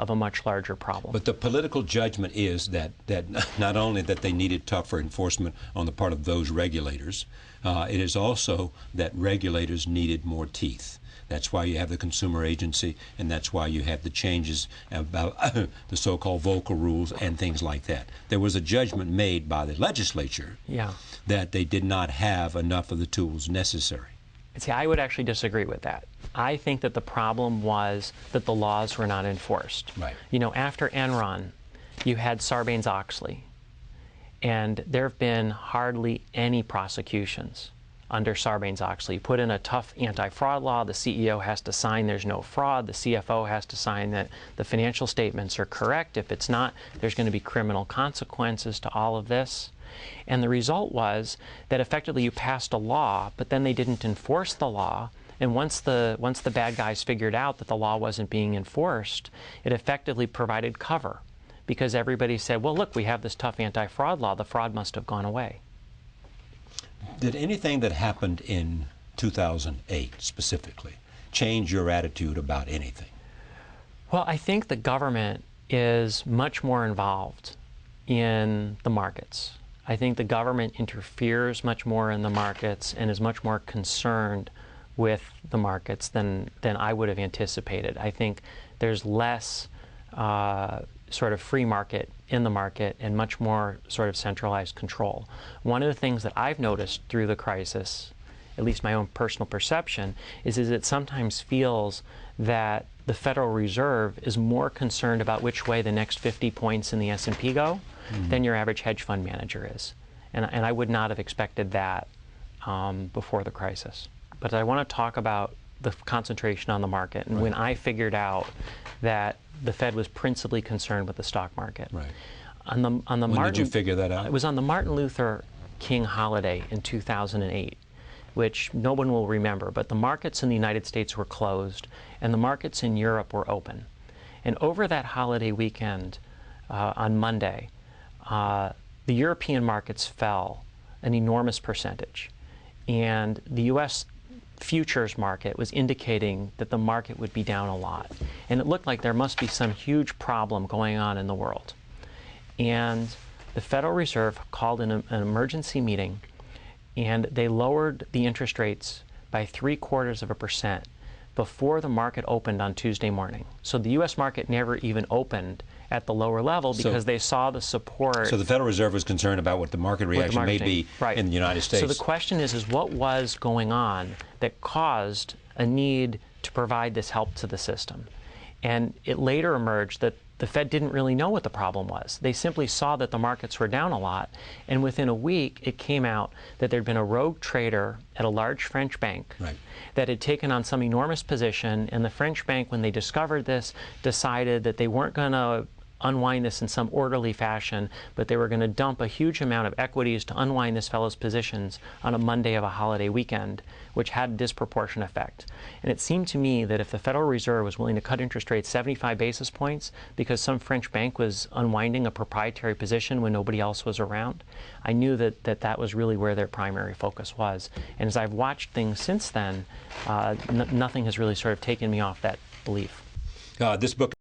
of a much larger problem. But the political judgment is that not only that they needed tougher enforcement on the part of those regulators, it is also that regulators needed more teeth. That's why you have the consumer agency, and that's why you have the changes about the so-called vocal rules and things like that. There was a judgment made by the legislature that they did not have enough of the tools necessary. See, I would actually disagree with that. I think that the problem was that the laws were not enforced. Right. You know, after Enron, you had Sarbanes-Oxley, and there have been hardly any prosecutions under Sarbanes-Oxley. You put in a tough anti-fraud law, the CEO has to sign there's no fraud, the CFO has to sign that the financial statements are correct. If it's not, there's going to be criminal consequences to all of this. And the result was that effectively you passed a law, but then they didn't enforce the law. And once the bad guys figured out that the law wasn't being enforced, it effectively provided cover, because everybody said, well, look, we have this tough anti-fraud law, the fraud must have gone away. Did anything that happened in 2008 specifically change your attitude about anything? Well, I think the government is much more involved in the markets. I think the government interferes much more in the markets and is much more concerned with the markets than I would have anticipated. I think there's less sort of free market in the market and much more sort of centralized control. One of the things that I've noticed through the crisis, at least my own personal perception, is it sometimes feels that the Federal Reserve is more concerned about which way the next 50 points in the S&P go than your average hedge fund manager is. And I would not have expected that before the crisis. But I want to talk about the concentration on the market, and when I figured out that the Fed was principally concerned with the stock market. Right. When did you figure that out? It was on the Martin Luther King holiday in 2008, which no one will remember, but the markets in the United States were closed and the markets in Europe were open. And over that holiday weekend, on Monday, the European markets fell an enormous percentage. And the U.S. futures market was indicating that the market would be down a lot. And it looked like there must be some huge problem going on in the world. And the Federal Reserve called an emergency meeting, and they lowered the interest rates by 0.75% before the market opened on Tuesday morning. So the U.S. market never even opened at the lower level because they saw the support. So the Federal Reserve was concerned about what the market reaction may be in the United States. So the question is what was going on that caused a need to provide this help to the system? And it later emerged that the Fed didn't really know what the problem was. They simply saw that the markets were down a lot, and within a week it came out that there'd been a rogue trader at a large French bank that had taken on some enormous position, and the French bank, when they discovered this, decided that they weren't going to unwind this in some orderly fashion, but they were going to dump a huge amount of equities to unwind this fellow's positions on a Monday of a holiday weekend, which had a disproportionate effect. And it seemed to me that if the Federal Reserve was willing to cut interest rates 75 basis points because some French bank was unwinding a proprietary position when nobody else was around, I knew that was really where their primary focus was. And as I've watched things since then, nothing has really sort of taken me off that belief. This book